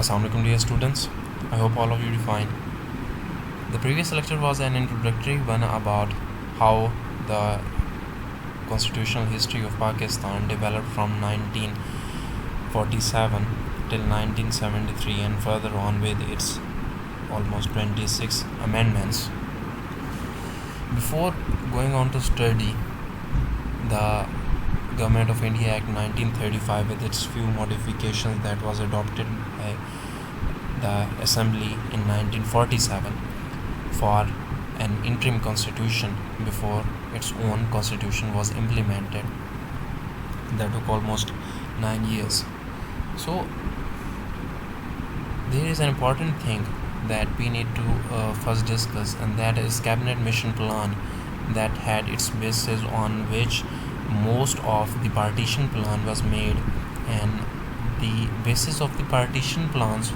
Assalamu alaikum dear students. I hope all of you are fine. The previous lecture was an introductory one about how the constitutional history of Pakistan developed from 1947 till 1973 and further on with its almost 26 amendments. Before going on to study the Government of India Act 1935 with its few modifications that was adopted by the Assembly in 1947 for an interim constitution before its own constitution was implemented. That took almost 9 years. So there is an important thing that we need to first discuss, and that is cabinet mission plan that had its basis on which most of the partition plan was made, and the basis of the partition plans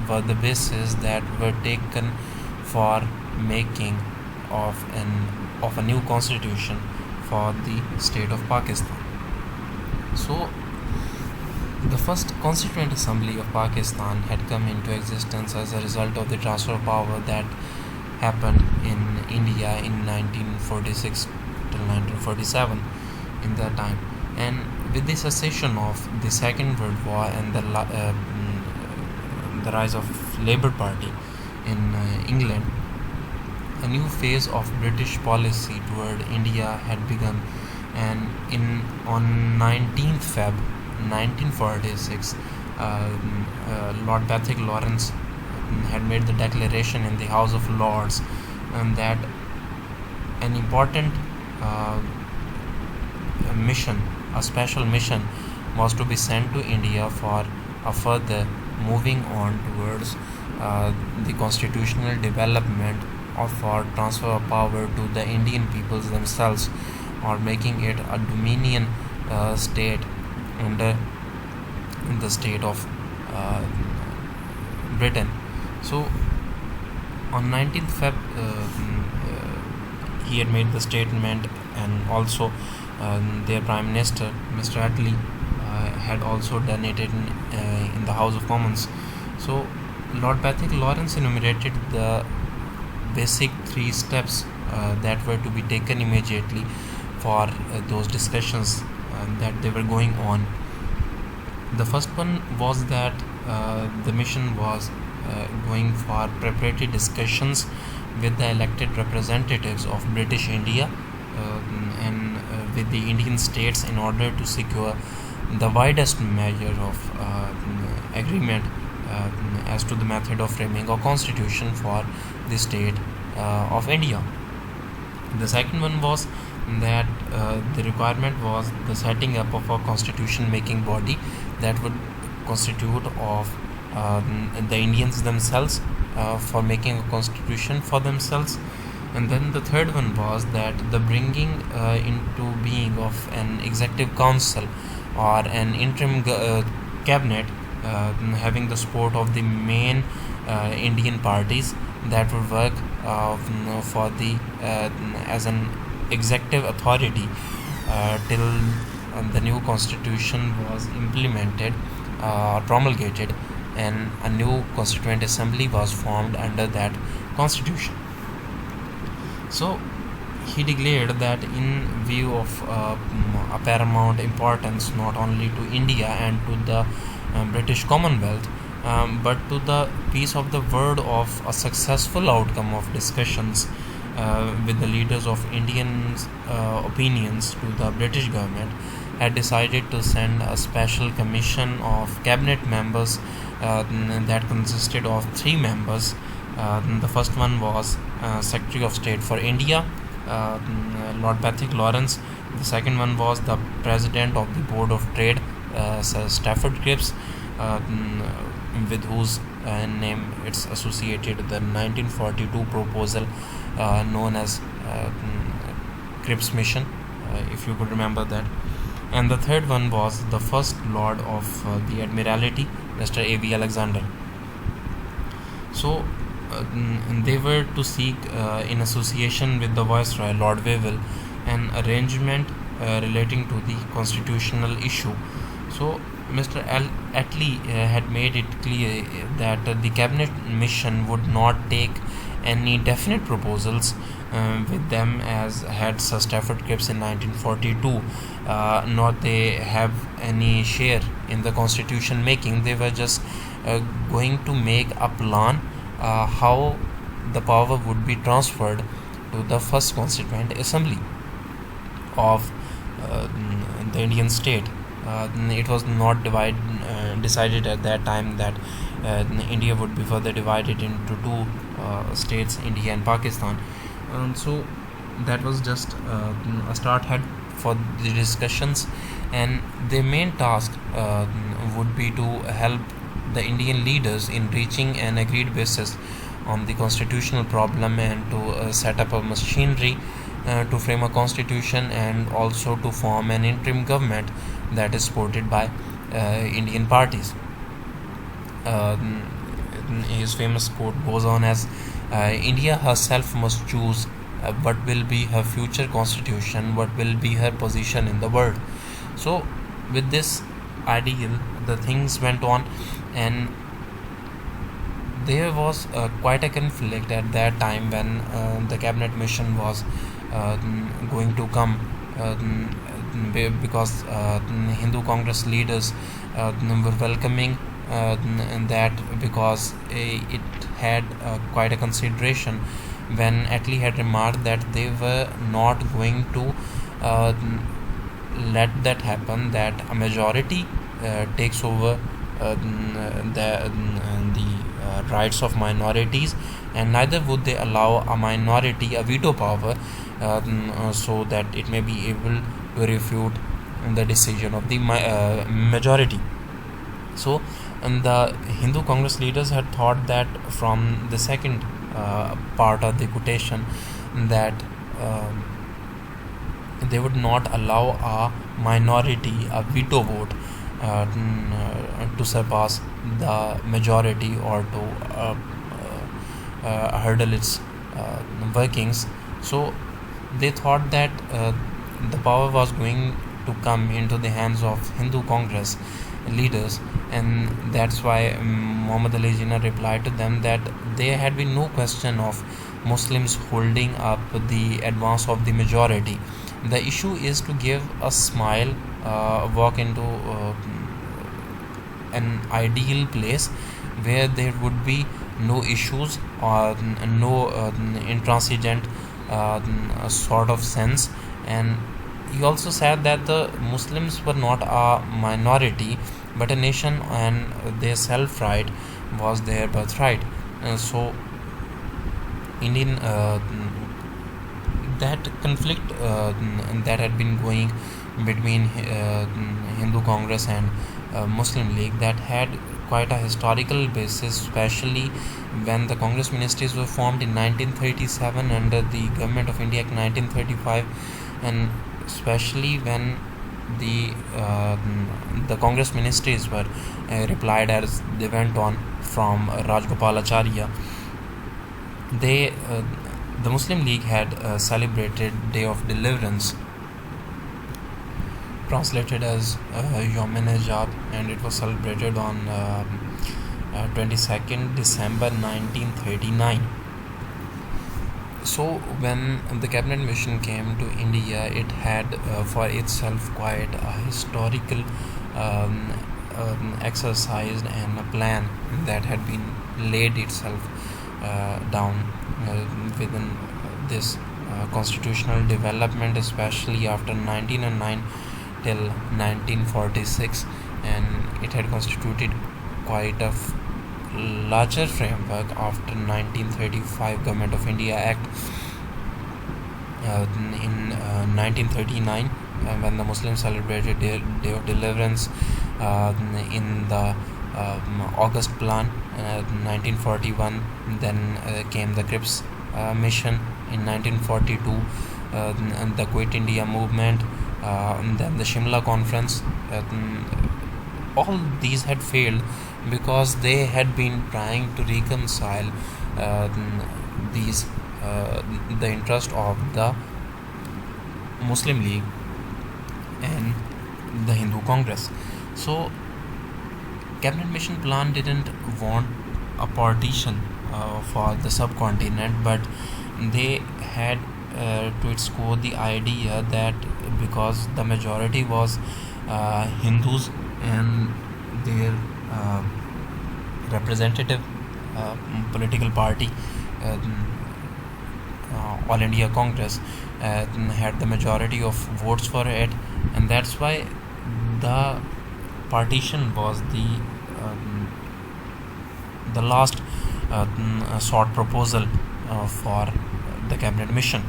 were the basis that were taken for making of a new constitution for the state of Pakistan. So the first Constituent Assembly of Pakistan had come into existence as a result of the transfer of power that happened in India in 1946 till 1947 in that time. And with the cessation of the Second World War and the rise of Labour Party in England, a new phase of British policy toward India had begun, and on 19th Feb 1946, Lord Bathik Lawrence had made the declaration in the House of Lords, and that an important mission, a special mission, was to be sent to India for a further moving on towards the constitutional development or for transfer of power to the Indian peoples themselves, or making it a dominion state under the state of Britain. So on 19th Feb he had made the statement, and also their Prime Minister Mr. Attlee had also done it in the House of Commons. So Lord Bathik Lawrence enumerated the basic 3 steps that were to be taken immediately for those discussions that they were going on. The first one was that the mission was going for preparatory discussions with the elected representatives of British India and with the Indian states in order to secure the widest measure of agreement as to the method of framing a constitution for the state of India. The second one was that the requirement was the setting up of a constitution making body that would constitute of the Indians themselves for making a constitution for themselves. And then the third one was that the bringing into being of an executive council or an interim cabinet having the support of the main Indian parties that would work for the as an executive authority till the new constitution was implemented or promulgated, and a new constituent assembly was formed under that constitution. So he declared that in view of a paramount importance not only to India and to the British Commonwealth, but to the peace of the world, of a successful outcome of discussions with the leaders of Indian opinions to the British government, had decided to send a special commission of cabinet members that consisted of 3 members. The first one was Secretary of State for India, Lord Bathik Lawrence. The second one was the President of the Board of Trade, Sir Stafford Cripps, with whose name it's associated with the 1942 proposal known as Cripps Mission, if you could remember that. And the third one was the First Lord of the Admiralty, Mr. A.V. Alexander. So they were to seek, in association with the Viceroy, Lord Wavell, an arrangement relating to the constitutional issue. So Mr. Attlee had made it clear that the cabinet mission would not take any definite proposals with them as had Sir Stafford Cripps in 1942, nor they have any share in the constitution making. They were just going to make a plan how the power would be transferred to the first constituent assembly of the Indian state. It was not decided at that time that India would be further divided into two states, India and Pakistan. So that was just a start head for the discussions, and their main task would be to help the Indian leaders in reaching an agreed basis on the constitutional problem and to set up a machinery to frame a constitution and also to form an interim government that is supported by Indian parties. Uh, his famous quote goes on as India herself must choose what will be her future constitution, what will be her position in the world. So, with this ideal, the things went on, and there was quite a conflict at that time when the cabinet mission was going to come, because Hindu Congress leaders were welcoming that, because it had quite a consideration when Attlee had remarked that they were not going to uh, let that happen, that a majority takes over the rights of minorities, and neither would they allow a minority a veto power, so that it may be able to refute the decision of the majority. So, and the Hindu Congress leaders had thought that from the second part of the quotation, that they would not allow a minority a veto vote to surpass the majority or to hurdle its workings. So they thought that the power was going to come into the hands of Hindu Congress leaders, and that's why Muhammad Ali Jinnah replied to them that there had been no question of Muslims holding up the advance of the majority. The issue is to give a smile, walk into an ideal place where there would be no issues or no intransigent sort of sense. And he also said that the Muslims were not a minority but a nation, and their self right was their birthright. So Indian that conflict that had been going between Hindu Congress and Muslim League, that had quite a historical basis, especially when the Congress ministries were formed in 1937 under the Government of India Act 1935, and especially when the Congress ministries were replied as they went on from Rajgopalacharya. They The Muslim League had celebrated Day of Deliverance, translated as Yom-e-Najat, and it was celebrated on 22nd December 1939. So when the cabinet mission came to India, it had for itself quite a historical exercise and a plan that had been laid itself down within this constitutional development, especially after 1909 till 1946, and it had constituted quite a larger framework after 1935 Government of India Act. In 1939, when the Muslims celebrated their Day of Deliverance, in the August Plan, 1941, then came the Cripps mission in 1942, and the Quit India movement, and then the Shimla Conference. All these had failed because they had been trying to reconcile these the interest of the Muslim League and the Hindu Congress. So Cabinet mission plan didn't want a partition for the subcontinent, but they had to its core the idea that because the majority was Hindus and their uh, representative political party, uh, All India Congress, had the majority of votes for it, and that's why the partition was the last sought proposal for the cabinet mission.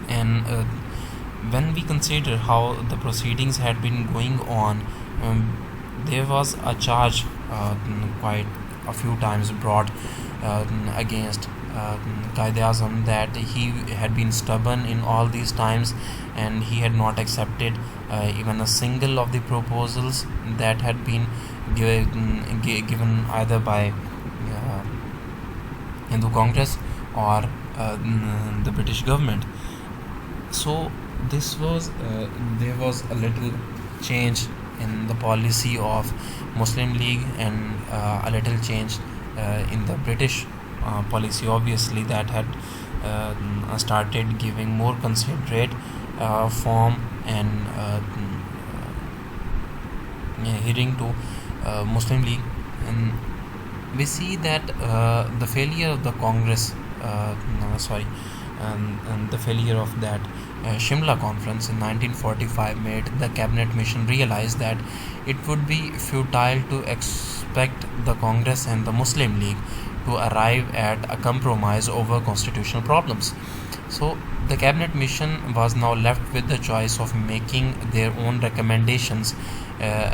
And when we consider how the proceedings had been going on, there was a charge quite a few times brought against Qaid-e-Azam that he had been stubborn in all these times, and he had not accepted even a single of the proposals that had been given either by Hindu Congress or the British government. So this was there was a little change in the policy of Muslim League, and a little change in the British policy, obviously, that had started giving more considerate form and hearing to Muslim League. And we see that the failure of the Congress, and the failure of that Shimla conference in 1945 made the cabinet mission realize that it would be futile to expect the Congress and the Muslim League to arrive at a compromise over constitutional problems. So the cabinet mission was now left with the choice of making their own recommendations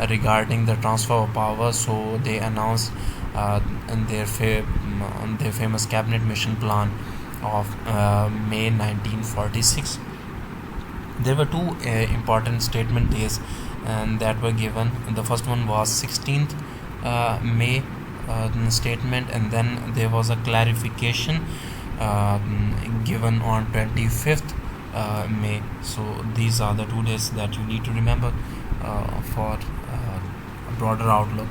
regarding the transfer of power. So they announced in their famous cabinet mission plan of May 1946. There were two important statement days that were given. The first one was 16th May statement, and then there was a clarification given on 25th May. So these are the 2 days that you need to remember for a broader outlook.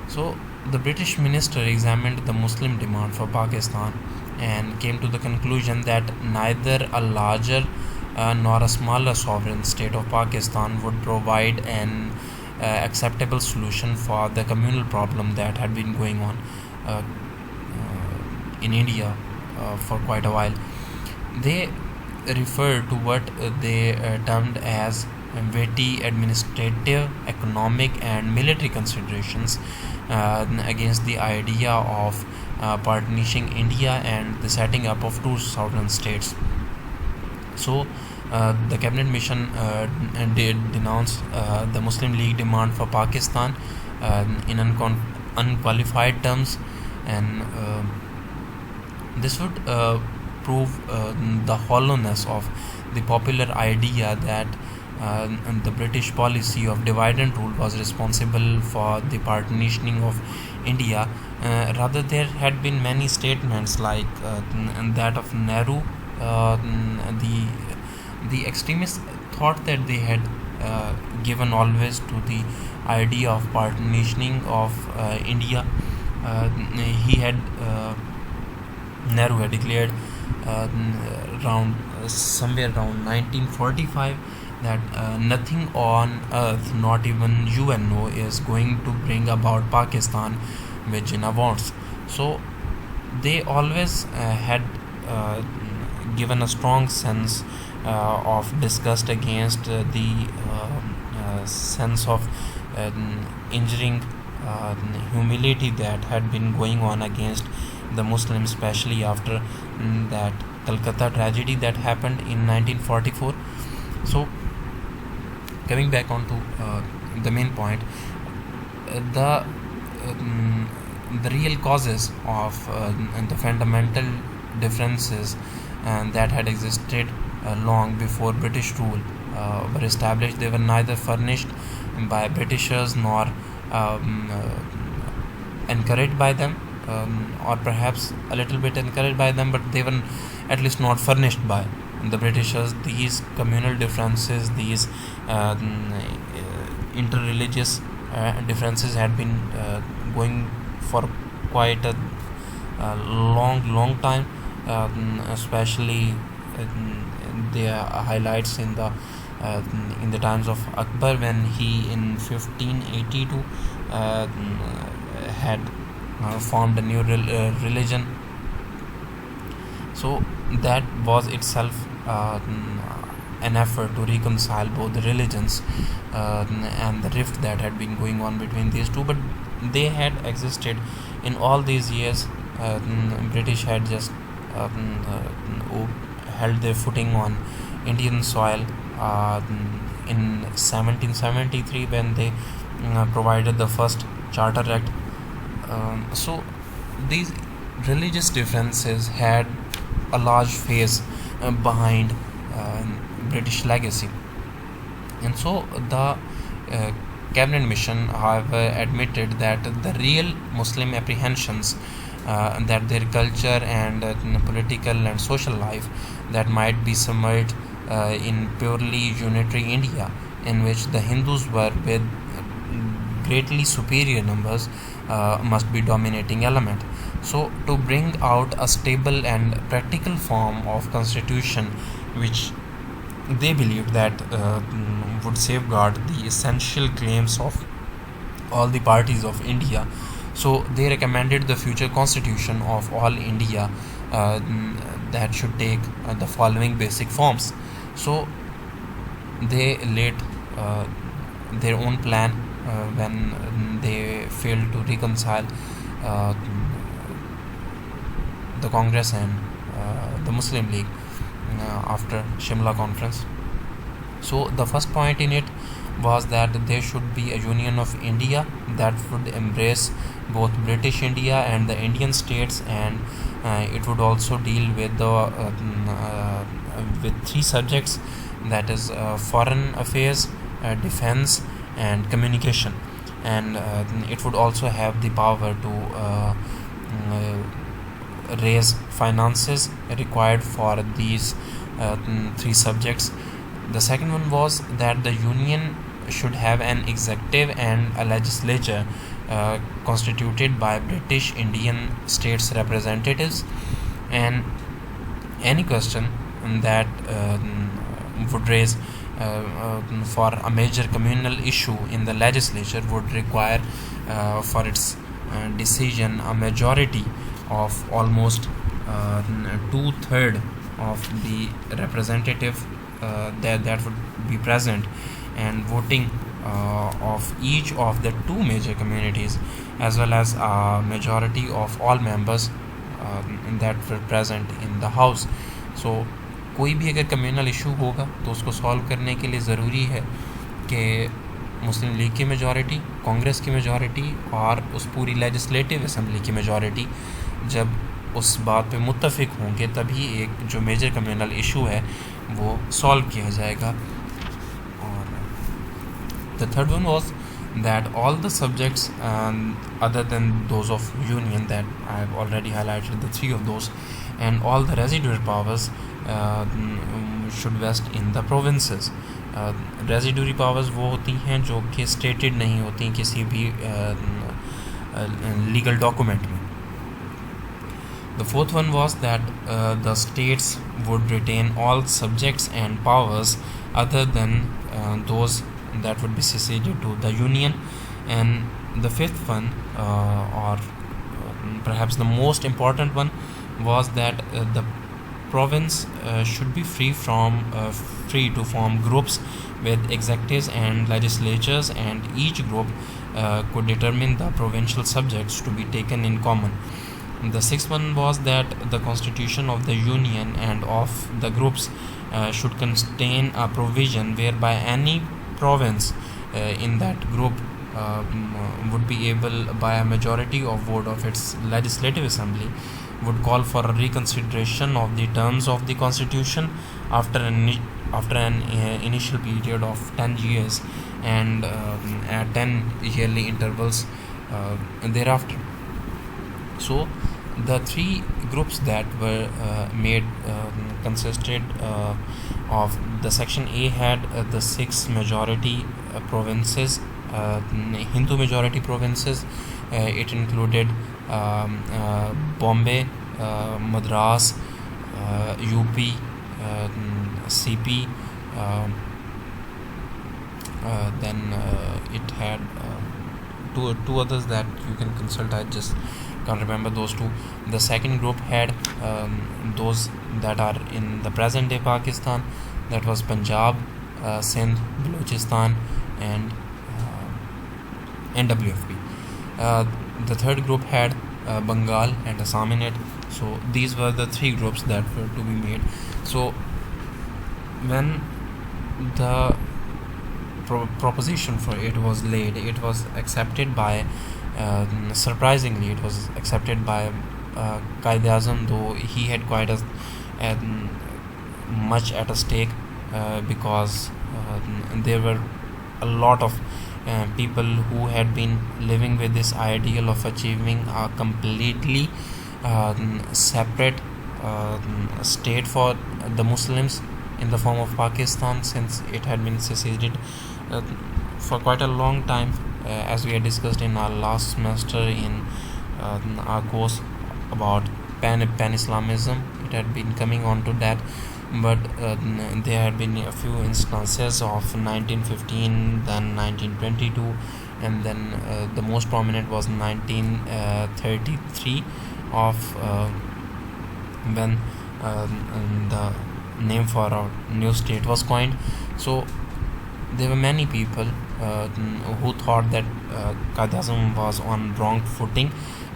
So the British minister examined the Muslim demand for Pakistan and came to the conclusion that neither a larger nor a smaller sovereign state of Pakistan would provide an acceptable solution for the communal problem that had been going on in India for quite a while. They referred to what they termed as weighty administrative, economic, and military considerations against the idea of partitioning India and the setting up of two sovereign states. So the cabinet mission did denounce the Muslim League demand for Pakistan in unqualified terms, and this would prove the hollowness of the popular idea that the British policy of divide and rule was responsible for the partitioning of India. Rather, there had been many statements like that of Nehru. The extremists thought that they had given always to the idea of partitioning of India. He had Nehru had declared somewhere around 1945 that nothing on earth, not even UNO, is going to bring about Pakistan which Jinnah wants. So they always had given a strong sense of disgust against the sense of injuring humility that had been going on against the Muslims, especially after that Calcutta tragedy that happened in 1944. So coming back onto the main point, the real causes of the fundamental differences that had existed long before British rule were established. They were neither furnished by Britishers nor encouraged by them, or perhaps a little bit encouraged by them, but they were at least not furnished by the Britishers. These communal differences, these interreligious differences had been going for quite a long time, especially the highlights in the times of Akbar, when he in 1582 had formed a new religion. So that was itself an effort to reconcile both the religions and the rift that had been going on between these two. But they had existed in all these years. British had just held their footing on Indian soil in 1773, when they provided the first Charter Act. So these religious differences had a large phase behind British legacy. And so the cabinet mission, however, admitted that the real Muslim apprehensions that their culture and political and social life that might be submerged in purely unitary India, in which the Hindus were with greatly superior numbers, must be dominating element. So to bring out a stable and practical form of constitution which they believed that would safeguard the essential claims of all the parties of India, so they recommended the future constitution of all India that should take the following basic forms. So they laid their own plan when they failed to reconcile uh, the Congress and the Muslim League after Shimla conference. So the first point in it was that there should be a union of India that would embrace both British India and the Indian states, and it would also deal with the with three subjects, that is foreign affairs, defense, and communication. And it would also have the power to raise finances required for these three subjects. The second one was that the union should have an executive and a legislature constituted by British Indian states representatives, and any question that would raise for a major communal issue in the legislature would require for its decision a majority of almost 2/3 of the representative that would be present, and voting of each of the two major communities, as well as a majority of all members that were present in the house. So कोई भी अगर communal issue होगा तो उसको solve करने के लिए ज़रूरी है कि मुस्लिम लीग की मेजॉरिटी, कांग्रेस की मेजॉरिटी और उस पूरी लेजिस्लेटिव असम्बली की मेजॉरिटी जब उस बात पे मुत्तफिक होंगे, तभी एक जो मेजर कम्युनल इशू है वो सॉल्व किया जाएगा. और the third one was that all the subjects other than those of union, that I have already highlighted the three of those, and all the residual powers should vest in the provinces. Residuary powers वो होती हैं जो कि stated नहीं होती किसी भी legal document में. The fourth one was that the states would retain all subjects and powers other than those that would be seceded to the union. And the fifth one, or perhaps the most important one, was that the province should be free to form groups with executives and legislatures, and each group could determine the provincial subjects to be taken in common. The sixth one was that the constitution of the union and of the groups should contain a provision whereby any province in that group would be able, by a majority of vote of its legislative assembly, would call for a reconsideration of the terms of the constitution after an initial period of 10 years and at 10 yearly intervals thereafter. So the three groups that were made consisted of the section A had the 6 majority provinces Hindu majority provinces. It included Bombay, Madras, UP, CP. Then it had two others that you can consult. I just can't remember those two. The second group had those that are in the present day Pakistan. That was Punjab, Sindh, Balochistan, and WFP. The third group had Bengal and Assam in it. So these were the three groups that were to be made. So when the proposition for it was laid, it was accepted by surprisingly it was accepted by Quaid-e-Azam, though he had quite a much at a stake, because there were a lot of people who had been living with this ideal of achieving a completely separate state for the Muslims in the form of Pakistan, since it had been seceded for quite a long time, as we had discussed in our last semester in our course about pan-Islamism. It had been coming on to that, but there had been a few instances of 1915, then 1922, and then the most prominent was 1933 of when the name for our new state was coined. So there were many people who thought that Quaid-e-Azam was on wrong footing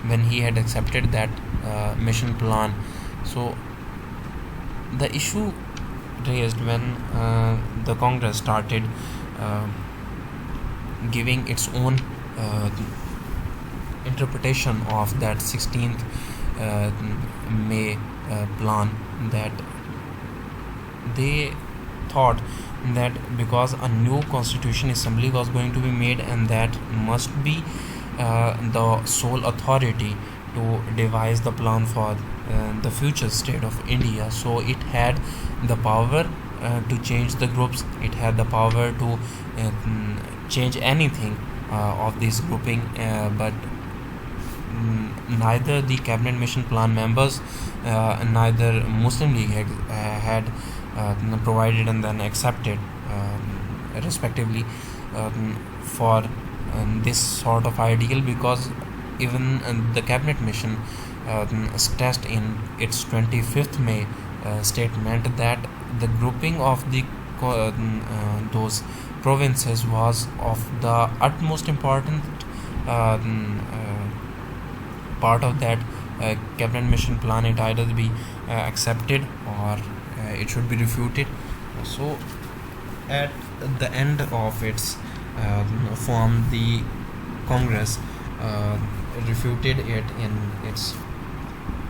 when he had accepted that mission plan. So the issue raised when the Congress started giving its own interpretation of that 16th May plan, that they thought that because a new constitution assembly was going to be made, and that must be the sole authority to devise the plan for the future state of India. So it had the power to change the groups, it had the power to change anything of this grouping, but neither the cabinet mission plan members, neither Muslim League had provided and then accepted respectively for this sort of ideal, because even the cabinet mission stressed in its 25th May statement that the grouping of the those provinces was of the utmost important part of that cabinet mission plan. It either be accepted or it should be refuted. So at the end of its form, the Congress refuted it in its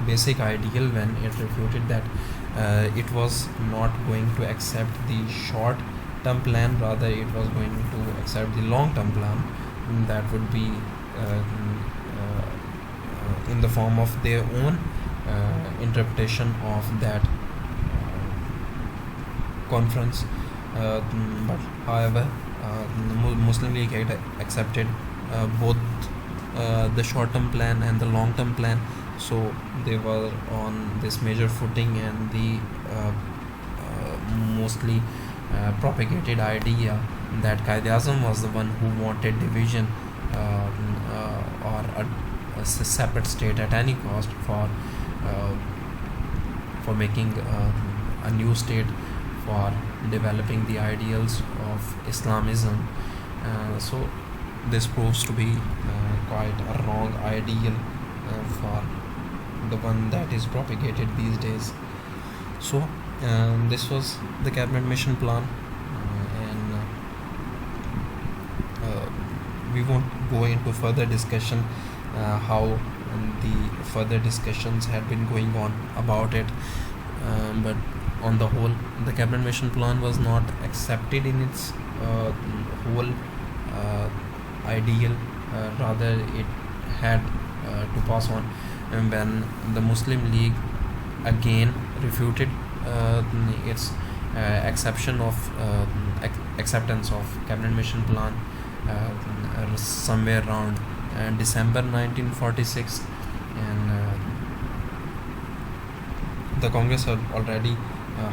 basic ideal, when it refuted that it was not going to accept the short term plan, rather it was going to accept the long term plan that would be in the form of their own interpretation of that conference. But however, Muslim League had accepted both the short term plan and the long term plan, so they were on this major footing, and the mostly propagated idea that Quaid-e-Azam was the one who wanted division or a separate state at any cost for making a new state, for developing the ideals of Islamism. So this proves to be quite a wrong ideal for the one that is propagated these days. So this was the cabinet mission plan, and we won't go into further discussion how the further discussions had been going on about it, but on the whole, the cabinet mission plan was not accepted in its whole ideal, rather it had to pass on. And when the Muslim League again refuted its acceptance of cabinet mission plan, somewhere around December 1946, and the Congress had already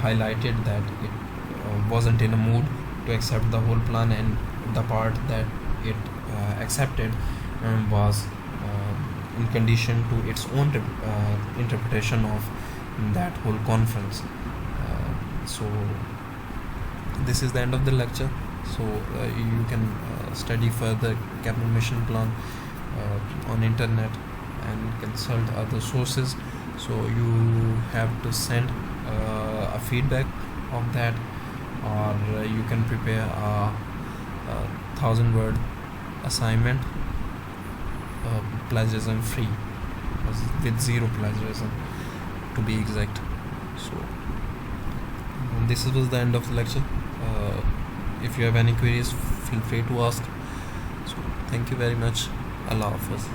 highlighted that it wasn't in a mood to accept the whole plan, and the part that it accepted was in condition to its own interpretation of that whole conference. So this is the end of the lecture. So you can study further cabinet mission plan on internet and consult other sources. So you have to send a feedback of that, or you can prepare a 1,000-word assignment, plagiarism free, with zero plagiarism to be exact. So this was the end of the lecture. If you have any queries, feel free to ask. So thank you very much. Allah Hafiz.